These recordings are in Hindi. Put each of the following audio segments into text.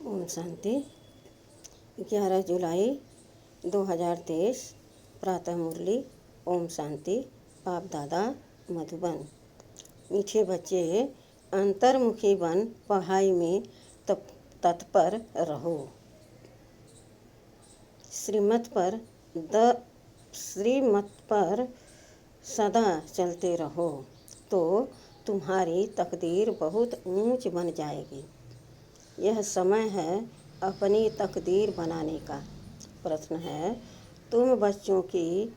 ओम शांति। 11 जुलाई 2023 प्रातः मुरली। ओम शांति। बाप दादा मधुबन। मीठे बच्चे, अंतर्मुखी बन पढ़ाई में तत्पर रहो। श्रीमत पर सदा चलते रहो तो तुम्हारी तकदीर बहुत ऊंच बन जाएगी। यह समय है अपनी तकदीर बनाने का। प्रश्न है, तुम बच्चों की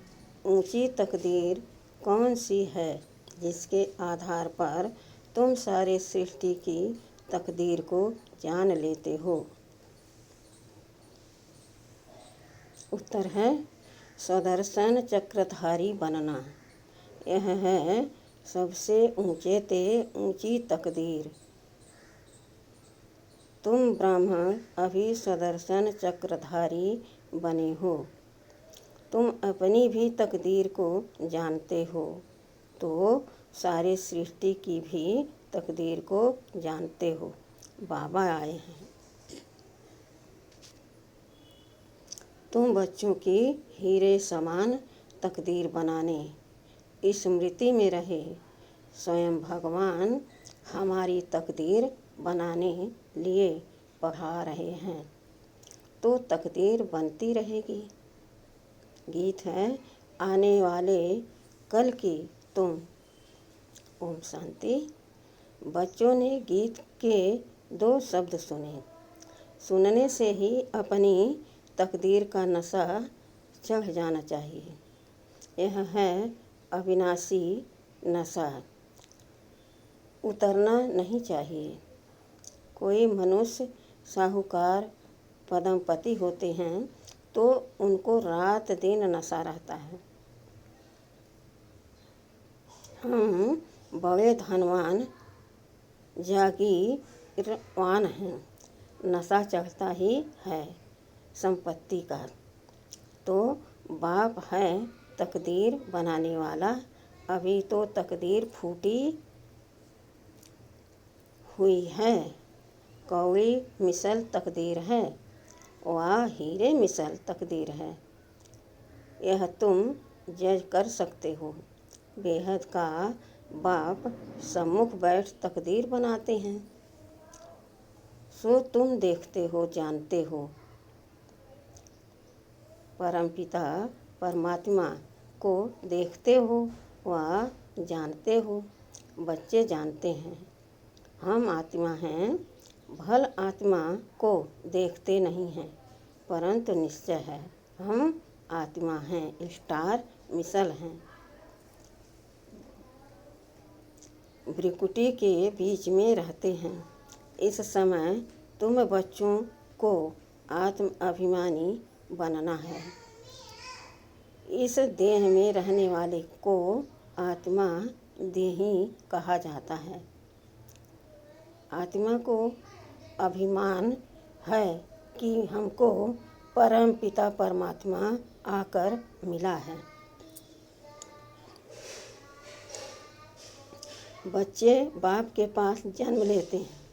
ऊंची तकदीर कौन सी है जिसके आधार पर तुम सारे सृष्टि की तकदीर को जान लेते हो? उत्तर है सुदर्शन चक्रधारी बनना। यह है सबसे ऊंची तकदीर। तुम ब्राह्मण अभी सुदर्शन चक्रधारी बने हो। तुम अपनी भी तकदीर को जानते हो तो सारे सृष्टि की भी तकदीर को जानते हो। बाबा आए हैं। तुम बच्चों की हीरे समान तकदीर बनाने स्मृति में रहे स्वयं भगवान हमारी तकदीर बनाने लिए पढ़ा रहे हैं तो तकदीर बनती रहेगी। गीत है आने वाले कल की तुम। ओम शांति। बच्चों ने गीत के 2 शब्द सुने। सुनने से ही अपनी तकदीर का नशा चढ़ जाना चाहिए। यह है अविनाशी नशा, उतरना नहीं चाहिए। कोई मनुष्य साहूकार पदमपति होते हैं तो उनको रात दिन नशा रहता है। हम बड़े धनवान जागीरवान हैं, नशा चढ़ता ही है संपत्ति का। तो बाप है तकदीर बनाने वाला। अभी तो तकदीर फूटी हुई है। कौड़ी मिसल तकदीर है, वह हीरे मिसल तकदीर है। यह तुम जज कर सकते हो। बेहद का बाप सम्मुख बैठ तकदीर बनाते हैं सो तुम देखते हो, जानते हो। परमपिता परमात्मा को देखते हो व जानते हो। बच्चे जानते हैं हम आत्मा हैं। भल आत्मा को देखते नहीं हैं परंतु निश्चय है हम आत्मा हैं, स्टार मिसल हैं। भ्रिकुटी के बीच में रहते हैं। इस समय तुम बच्चों को आत्म अभिमानी बनना है। इस देह में रहने वाले को आत्मा देही कहा जाता है। आत्मा को अभिमान है कि हमको परम पिता परमात्मा आकर मिला है। बच्चे बाप के पास जन्म लेते हैं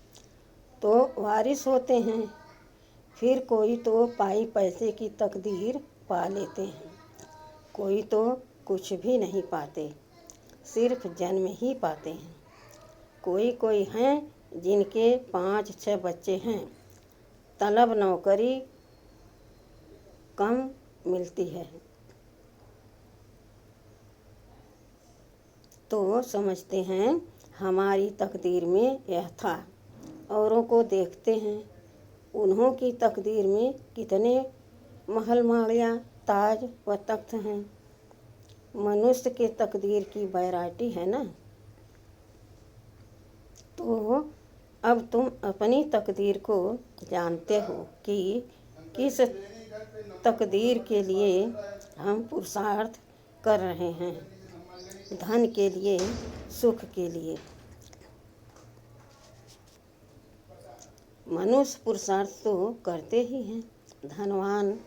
तो वारिस होते हैं। फिर कोई तो पाई पैसे की तकदीर पा लेते हैं, कोई तो कुछ भी नहीं पाते, सिर्फ जन्म ही पाते हैं। कोई हैं जिनके 5-6 बच्चे हैं, तलब नौकरी कम मिलती है तो समझते हैं हमारी तकदीर में यह था। औरों को देखते हैं उन्हों की तकदीर में कितने महल माड़ियाँ, ताज व तख्त हैं। मनुष्य के तकदीर की वैरायटी है ना। तो अब तुम अपनी तकदीर को जानते हो कि किस तकदीर के लिए हम पुरुषार्थ कर रहे हैं। धन के लिए, सुख के लिए। मनुष्य पुरुषार्थ तो करते ही हैं। धनवान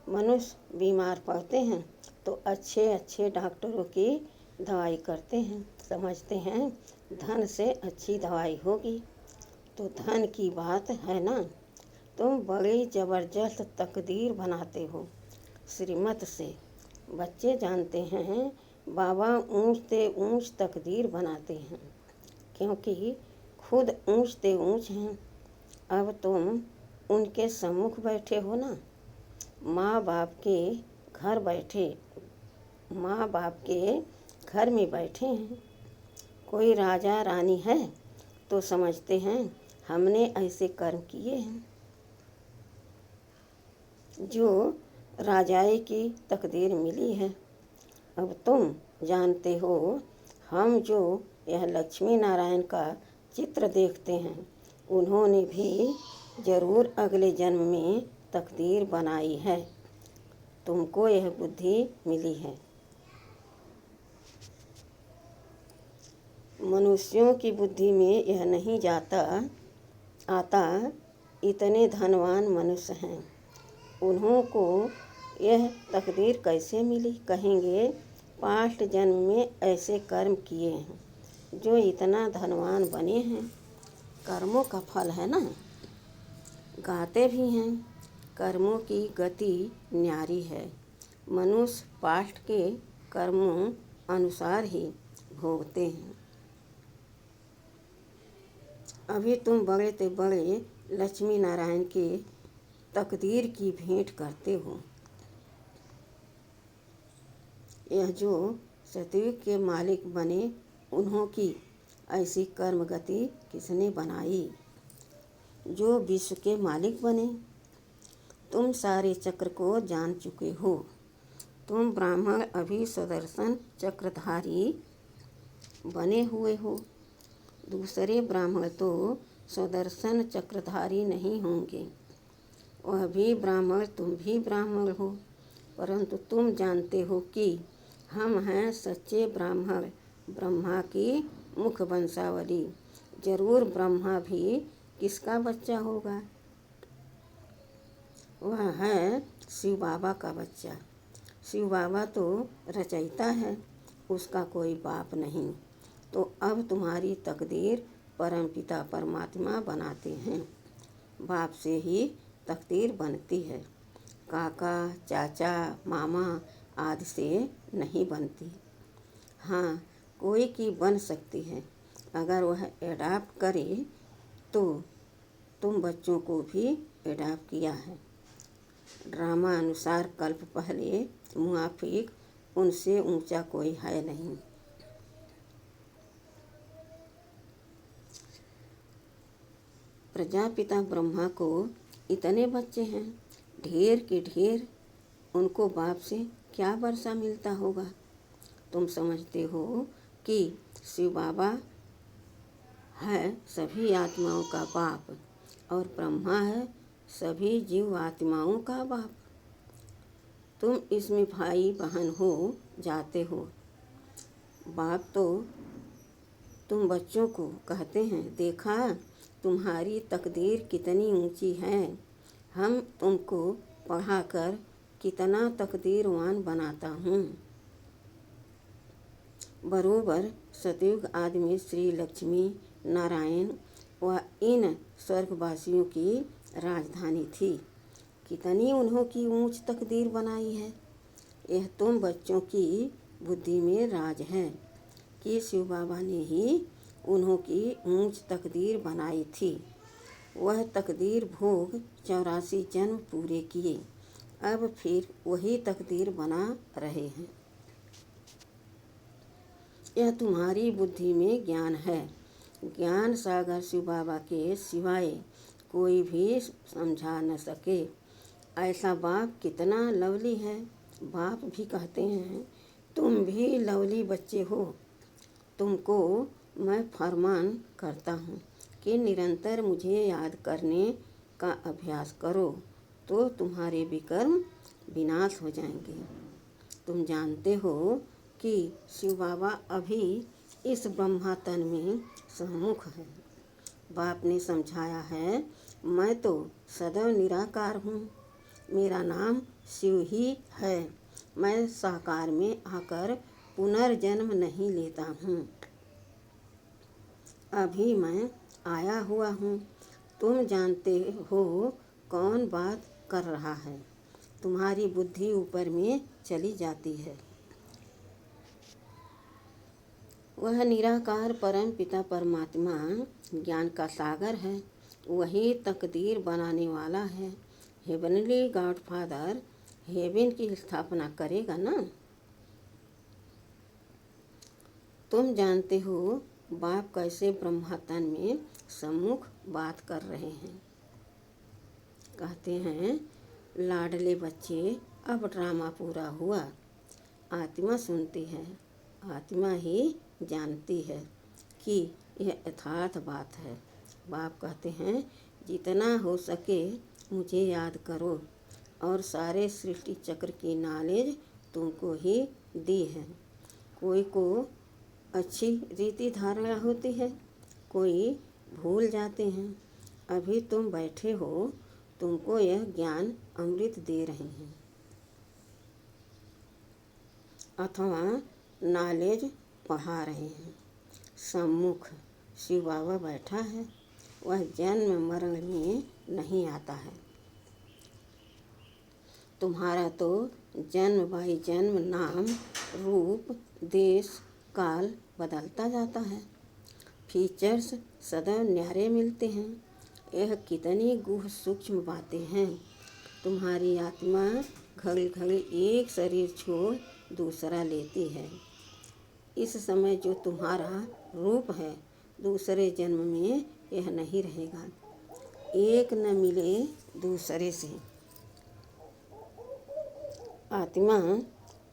मनुष्य बीमार पड़ते हैं तो अच्छे डॉक्टरों की दवाई करते हैं। समझते हैं धन से अच्छी दवाई होगी। तो धन की बात है ना। तुम बड़ी ज़बरदस्त तकदीर बनाते हो श्रीमत से। बच्चे जानते हैं बाबा ऊंच से ऊंच तकदीर बनाते हैं, क्योंकि खुद ऊंच से ऊंच हैं। अब तुम उनके सम्मुख बैठे हो ना, माँ बाप के घर बैठे, माँ बाप के घर में बैठे हैं। कोई राजा रानी है तो समझते हैं हमने ऐसे कर्म किए हैं। जो राजाई की तकदीर मिली है। अब तुम जानते हो हम जो यह लक्ष्मी नारायण का चित्र देखते हैं, उन्होंने भी जरूर अगले जन्म में तकदीर बनाई है। तुमको यह बुद्धि मिली है। मनुष्यों की बुद्धि में यह नहीं आता इतने धनवान मनुष्य हैं, उन्हों को यह तकदीर कैसे मिली। कहेंगे पास्ट जन्म में ऐसे कर्म किए हैं जो इतना धनवान बने हैं। कर्मों का फल है ना। गाते भी हैं कर्मों की गति न्यारी है। मनुष्य पास्ट के कर्मों अनुसार ही भोगते हैं। अभी तुम बड़े से बड़े लक्ष्मी नारायण के तकदीर की भेंट करते हो। यह जो सतयुग के मालिक बने, उन्हों की ऐसी कर्म गति किसने बनाई। जो विश्व के मालिक बने, तुम सारे चक्र को जान चुके हो। तुम ब्राह्मण अभी सुदर्शन चक्रधारी बने हुए हो। दूसरे ब्राह्मण तो सुदर्शन चक्रधारी नहीं होंगे। वह भी ब्राह्मण, तुम भी ब्राह्मण हो, परंतु तुम जानते हो कि हम हैं सच्चे ब्राह्मण, ब्रह्मा की मुख वंशावली। जरूर ब्रह्मा भी किसका बच्चा होगा। वह है शिव बाबा का बच्चा। शिव बाबा तो रचयिता है, उसका कोई बाप नहीं। तो अब तुम्हारी तकदीर परमपिता परमात्मा बनाते हैं। बाप से ही तकदीर बनती है, काका चाचा मामा आदि से नहीं बनती। हाँ, कोई की बन सकती है अगर वह एडाप्ट करे, तो तुम बच्चों को भी एडाप्ट किया है। ड्रामा अनुसार कल्प पहले मुआफिक उनसे ऊंचा कोई है नहीं। प्रजापिता ब्रह्मा को इतने बच्चे हैं, ढेर के ढेर। उनको बाप से क्या वर्षा मिलता होगा। तुम समझते हो कि शिव बाबा है सभी आत्माओं का बाप और ब्रह्मा है सभी जीव आत्माओं का बाप। तुम इसमें भाई बहन हो जाते हो। बाप तो तुम बच्चों को कहते हैं, देखा तुम्हारी तकदीर कितनी ऊंची है। हम तुमको पढ़ाकर कितना तकदीरवान बनाता हूँ। बरोबर सतयुग आदि में श्री लक्ष्मी नारायण व इन स्वर्गवासियों की राजधानी थी। कितनी उन्हों की ऊंच तकदीर बनाई है। यह तुम बच्चों की बुद्धि में राज है कि शिव बाबा ने ही उन्हों की ऊंच तकदीर बनाई थी। वह तकदीर भोग 84 जन्म पूरे किए, अब फिर वही तकदीर बना रहे हैं। यह तुम्हारी बुद्धि में ज्ञान है। ज्ञान सागर शिव बाबा के सिवाय कोई भी समझा न सके। ऐसा बाप कितना लवली है। बाप भी कहते हैं तुम भी लवली बच्चे हो। तुमको मैं फरमान करता हूँ कि निरंतर मुझे याद करने का अभ्यास करो, तो तुम्हारे विकर्म विनाश हो जाएंगे। तुम जानते हो कि शिव बाबा अभी इस ब्रह्मा तन में सम्मुख है। बाप ने समझाया है, मैं तो सदैव निराकार हूँ, मेरा नाम शिव ही है। मैं साकार में आकर पुनर्जन्म नहीं लेता हूँ। अभी मैं आया हुआ हूँ। तुम जानते हो कौन बात कर रहा है। तुम्हारी बुद्धि ऊपर में चली जाती है। वह निराकार परम पिता परमात्मा ज्ञान का सागर है। वही तकदीर बनाने वाला है। हेवनली गॉडफादर हेवन की स्थापना करेगा ना। तुम जानते हो बाप कैसे ब्रह्मातन में सम्मुख बात कर रहे हैं। कहते हैं, लाडले बच्चे, अब ड्रामा पूरा हुआ। आत्मा सुनती है, आत्मा ही जानती है कि यह यथार्थ बात है। बाप कहते हैं, जितना हो सके मुझे याद करो और सारे सृष्टि चक्र की नॉलेज तुमको ही दी है। कोई को अच्छी रीति धारणा होती है, कोई भूल जाते हैं। अभी तुम बैठे हो, तुमको यह ज्ञान अमृत दे रहे हैं अथवा नॉलेज पढ़ा रहे हैं। सम्मुख शिव बाबा बैठा है। वह जन्म मरण में नहीं आता है। तुम्हारा तो जन्म बाई जन्म नाम रूप देश काल बदलता जाता है। फीचर्स सदैव न्यारे मिलते हैं। यह कितनी गुह सूक्ष्म बातें हैं। तुम्हारी आत्मा घड़ी घड़ी एक शरीर छोड़ दूसरा लेती है। इस समय जो तुम्हारा रूप है, दूसरे जन्म में यह नहीं रहेगा। एक न मिले दूसरे से। आत्मा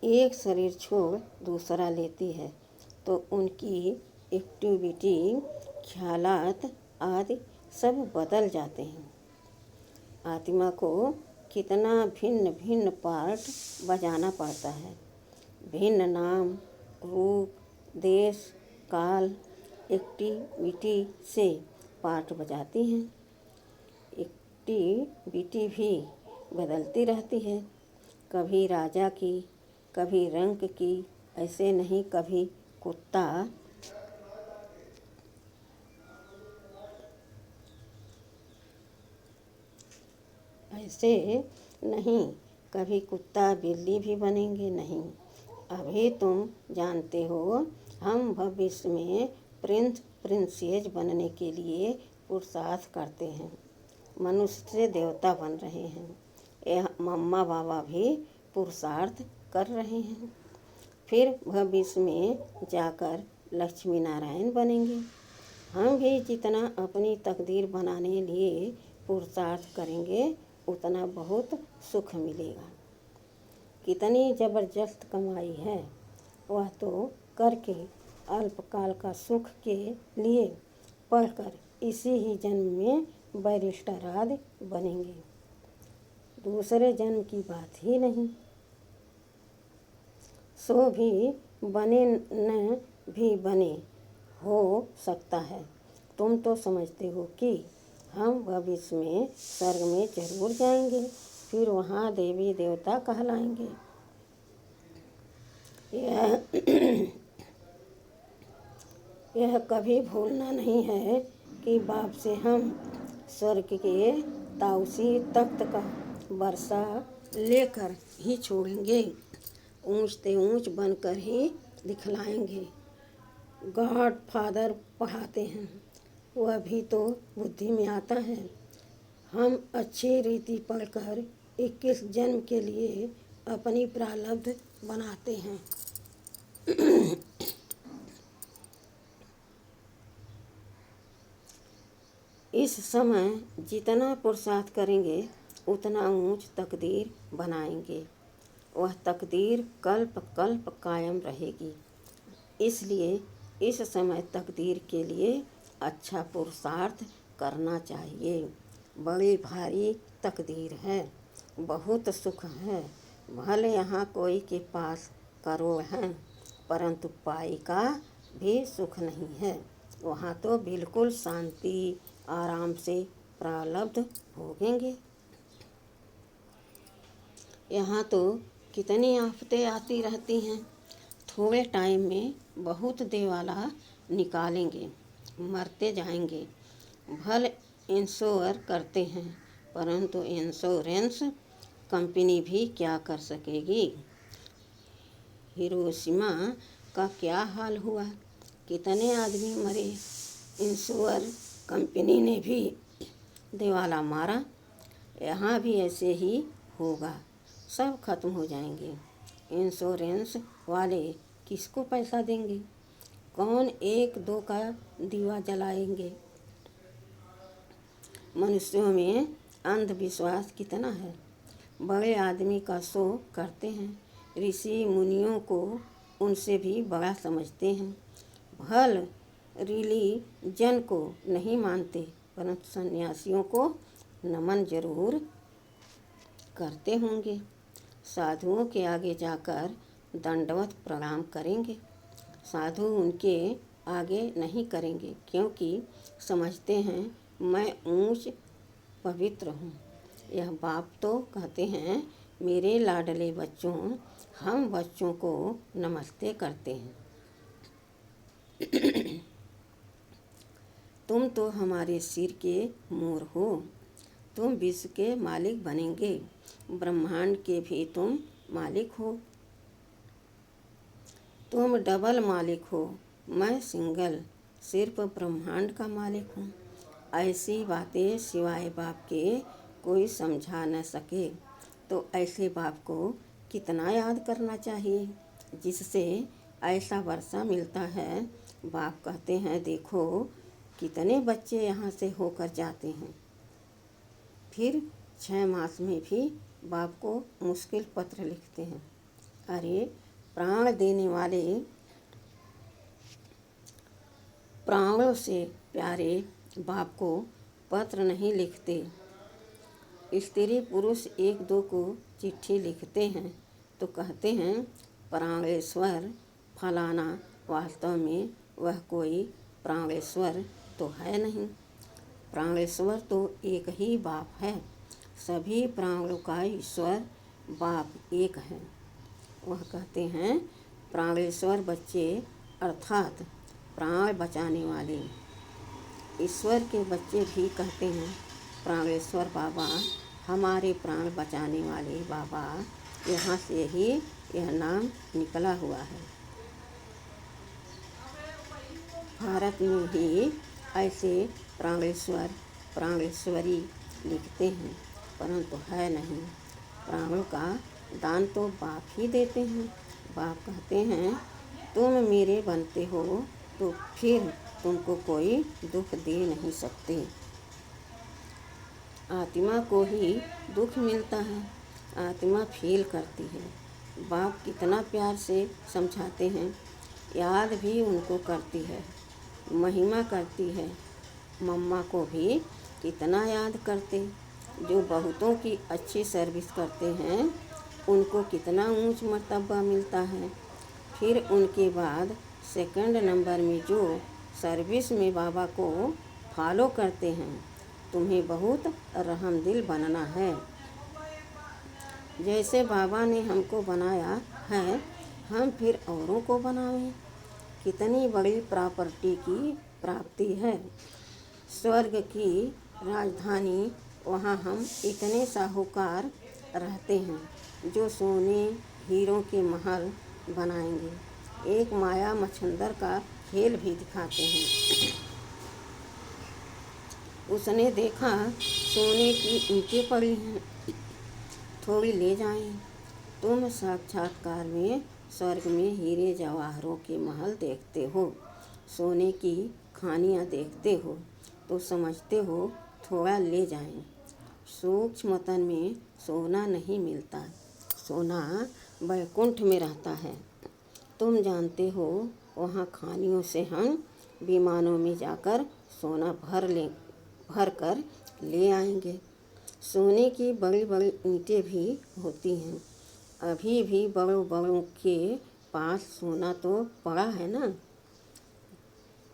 एक शरीर छोड़ दूसरा लेती है तो उनकी एक्टिविटी, ख्यालात आदि सब बदल जाते हैं। आत्मा को कितना भिन्न भिन्न पार्ट बजाना पड़ता है। भिन्न नाम, रूप, देश, काल, एक्टिविटी से पार्ट बजाती हैं। एक्टिविटी भी बदलती रहती है। कभी राजा की, कभी रंक की, ऐसे नहीं कभी कुत्ता, ऐसे नहीं कभी कुत्ता बिल्ली भी बनेंगे नहीं। अभी तुम जानते हो, हम भविष्य में प्रिंस प्रिंसेस बनने के लिए पुरुषार्थ करते हैं। मनुष्य से देवता बन रहे हैं। यह मम्मा बाबा भी पुरुषार्थ कर रहे हैं। फिर भविष्य में जाकर लक्ष्मी नारायण बनेंगे। हम भी जितना अपनी तकदीर बनाने लिए पुरुषार्थ करेंगे, उतना बहुत सुख मिलेगा। कितनी जबरदस्त कमाई है, वह तो करके अल्पकाल का सुख के लिए पढ़कर इसी ही जन्म में बैरिस्टर आदि बनेंगे। दूसरे जन्म की बात ही नहीं। सो भी बने न भी बने हो सकता है। तुम तो समझते हो कि हम भविष्य में स्वर्ग में जरूर जाएंगे, फिर वहाँ देवी देवता कहलाएंगे। यह कभी भूलना नहीं है कि बाप से हम स्वर्ग के ताउसी तख्त का वर्षा लेकर ही छोड़ेंगे। ऊंच ते ऊंच बनकर ही दिखलाएंगे। गॉड फादर पढ़ाते हैं, वह भी तो बुद्धि में आता है। हम अच्छी रीति पढ़कर 21 जन्म के लिए अपनी प्रारब्ध बनाते हैं। इस समय जितना पुरुषार्थ करेंगे, उतना ऊंच तकदीर बनाएंगे। वह तकदीर कल्प कल्प कायम रहेगी। इसलिए इस समय तकदीर के लिए अच्छा पुरुषार्थ करना चाहिए। बड़ी भारी तकदीर है, बहुत सुख है। भले यहाँ कोई के पास करोड़ हैं, परंतु पाई का भी सुख नहीं है। वहाँ तो बिल्कुल शांति आराम से प्रारब्ध भोगेंगे। यहाँ तो कितनी आफतें आती रहती हैं। थोड़े टाइम में बहुत देवाला निकालेंगे, मरते जाएंगे। भले इंश्योर करते हैं, परंतु इंश्योरेंस कंपनी भी क्या कर सकेगी। हिरोशिमा का क्या हाल हुआ, कितने आदमी मरे, इंश्योर कंपनी ने भी दिवाला मारा। यहाँ भी ऐसे ही होगा, सब खत्म हो जाएंगे। इंश्योरेंस वाले किसको पैसा देंगे, कौन एक दो का दीवा जलाएंगे। मनुष्यों में अंधविश्वास कितना है। बड़े आदमी का शो करते हैं, ऋषि मुनियों को उनसे भी बड़ा समझते हैं। भल रिलीजन को नहीं मानते, परंतु सन्यासियों को नमन जरूर करते होंगे। साधुओं के आगे जाकर दंडवत प्रणाम करेंगे। साधु उनके आगे नहीं करेंगे, क्योंकि समझते हैं मैं ऊंच पवित्र हूँ। यह बाप तो कहते हैं मेरे लाडले बच्चों, हम बच्चों को नमस्ते करते हैं। तुम तो हमारे सिर के मोर हो, तुम विश्व के मालिक बनेंगे, ब्रह्मांड के भी तुम मालिक हो। तुम डबल मालिक हो, मैं सिंगल, सिर्फ ब्रह्मांड का मालिक हूँ। ऐसी बातें सिवाय बाप के कोई समझा न सके, तो ऐसे बाप को कितना याद करना चाहिए, जिससे ऐसा वर्षा मिलता है। बाप कहते हैं देखो कितने बच्चे यहाँ से होकर जाते हैं। फिर 6 मास में भी बाप को मुश्किल पत्र लिखते हैं। अरे प्राण देने वाले, प्राणों से प्यारे बाप को पत्र नहीं लिखते। स्त्री पुरुष एक दो को चिट्ठी लिखते हैं तो कहते हैं प्राणेश्वर फलाना, वास्तव में वह कोई प्राणेश्वर तो है नहीं। प्राणेश्वर तो एक ही बाप है, सभी प्राणों का ईश्वर बाप एक है। वह कहते हैं प्राणेश्वर बच्चे, अर्थात प्राण बचाने वाले। ईश्वर के बच्चे भी कहते हैं प्राणेश्वर बाबा, हमारे प्राण बचाने वाले बाबा। यहाँ से ही यह नाम निकला हुआ है। भारत में ही ऐसे प्राणेश्वर प्राणेश्वरी लिखते हैं, परंतु है नहीं। प्राणों का दान तो बाप ही देते हैं। बाप कहते हैं तुम मेरे बनते हो तो फिर तुमको कोई दुख दे नहीं सकते। आत्मा को ही दुख मिलता है, आत्मा फील करती है। बाप कितना प्यार से समझाते हैं, याद भी उनको करती है, महिमा करती है। मम्मा को भी कितना याद करते। जो बहुतों की अच्छी सर्विस करते हैं उनको कितना ऊंच मर्तबा मिलता है। फिर उनके बाद सेकंड नंबर में जो सर्विस में बाबा को फॉलो करते हैं, तुम्हें बहुत रहमदिल बनना है। जैसे बाबा ने हमको बनाया है, हम फिर औरों को बनावें। कितनी बड़ी प्रॉपर्टी की प्राप्ति है। स्वर्ग की राजधानी, वहाँ हम इतने साहूकार रहते हैं जो सोने हीरों के महल बनाएंगे। एक माया मच्छंदर का खेल भी दिखाते हैं। उसने देखा सोने की ईंटें पड़ी हैं, थोड़ी ले जाएं। तुम साक्षात्कार में स्वर्ग में हीरे जवाहरों के महल देखते हो, सोने की खानियाँ देखते हो, तो समझते हो थोड़ा ले जाएं। सूक्ष्मतन में सोना नहीं मिलता, सोना वैकुंठ में रहता है। तुम जानते हो वहाँ खानियों से हम विमानों में जाकर सोना भर कर ले आएंगे। सोने की बड़ी बड़ी ईंटें भी होती हैं। अभी भी बड़ों बड़ों के पास सोना तो पड़ा है ना।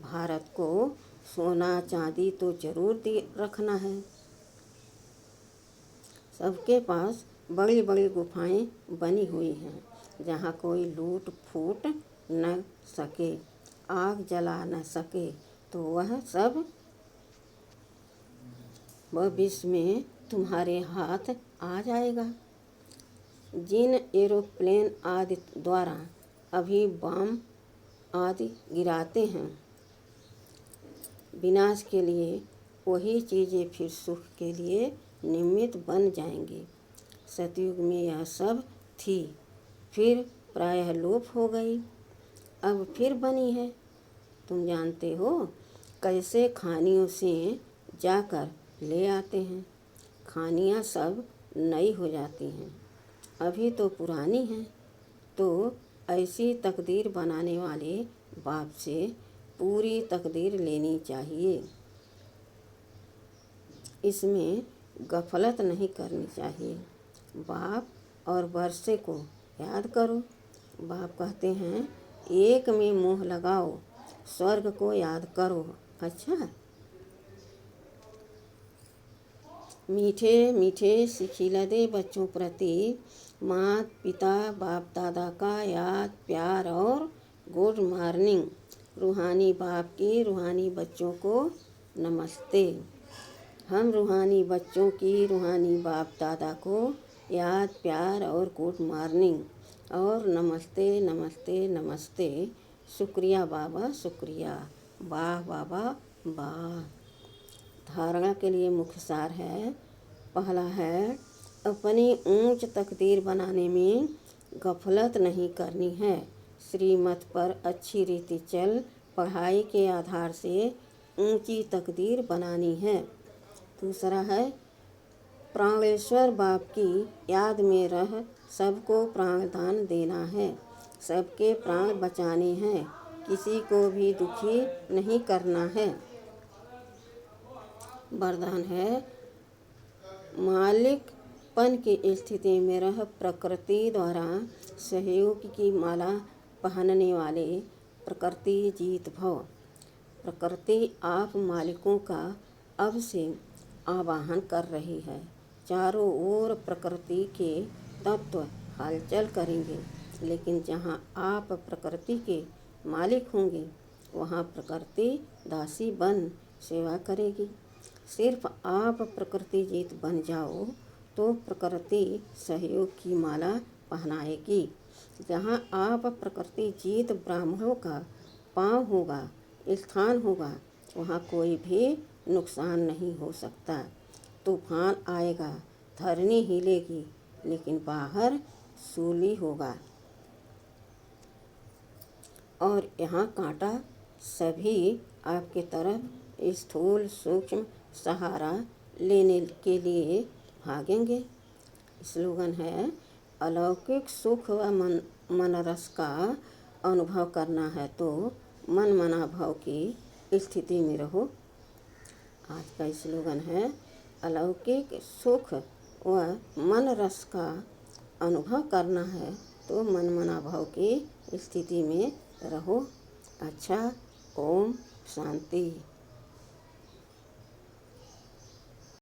भारत को सोना चांदी तो जरूर रखना है। सबके पास बड़ी बड़ी गुफाएं बनी हुई हैं, जहाँ कोई लूट फूट न सके, आग जला न सके, तो वह सब भविष्य में तुम्हारे हाथ आ जाएगा। जिन एरोप्लेन आदि द्वारा अभी बम आदि गिराते हैं विनाश के लिए, वही चीज़ें फिर सुख के लिए निमित्त बन जाएंगी। सतयुग में यह सब थी, फिर प्रायः लोप हो गई, अब फिर बनी है। तुम जानते हो कैसे खानियों से जाकर ले आते हैं। खानियाँ सब नई हो जाती हैं, अभी तो पुरानी हैं। तो ऐसी तकदीर बनाने वाले बाप से पूरी तकदीर लेनी चाहिए, इसमें गफलत नहीं करनी चाहिए। बाप और वर्षे को याद करो। बाप कहते हैं, एक में मोह लगाओ, स्वर्ग को याद करो। अच्छा, मीठे मीठे सिखिलदे बच्चों प्रति माता पिता बाप दादा का याद प्यार और गुड मॉर्निंग। रूहानी बाप की रूहानी बच्चों को नमस्ते। हम रूहानी बच्चों की रूहानी बाप दादा को याद प्यार और गुड मॉर्निंग और नमस्ते नमस्ते नमस्ते। शुक्रिया बाबा शुक्रिया, वाह बाबा वाह। धारणा के लिए मुख्य सार है। पहला है, अपनी ऊंच तकदीर बनाने में गफलत नहीं करनी है। श्रीमत पर अच्छी रीति चल पढ़ाई के आधार से ऊंची तकदीर बनानी है। दूसरा है, प्राणेश्वर बाप की याद में रह सबको प्राणदान देना है। सबके प्राण बचाने हैं, किसी को भी दुखी नहीं करना है। वरदान है, मालिकपन की स्थिति में रह प्रकृति द्वारा सहयोग की माला पहनने वाले प्रकृति जीत भव। प्रकृति आप मालिकों का अब से आवाहन कर रही है। चारों ओर प्रकृति के तत्व हलचल करेंगे, लेकिन जहाँ आप प्रकृति के मालिक होंगे, वहाँ प्रकृति दासी बन सेवा करेगी। सिर्फ आप प्रकृति जीत बन जाओ तो प्रकृति सहयोग की माला पहनाएगी। जहाँ आप प्रकृति जीत ब्राह्मणों का पांव होगा, स्थान होगा, वहाँ कोई भी नुकसान नहीं हो सकता। तूफान आएगा, धरनी हिलेगी, लेकिन बाहर सूली होगा और यहाँ कांटा सभी आपके तरफ स्थूल सूक्ष्म सहारा लेने के लिए भागेंगे। स्लोगन है, अलौकिक सुख व मन रस का अनुभव करना है तो मन मना भाव की स्थिति में रहो। आज का स्लोगन है, अलौकिक सुख व मन रस का अनुभव करना है तो मन मना भाव की स्थिति में रहो। अच्छा, ओम शांति।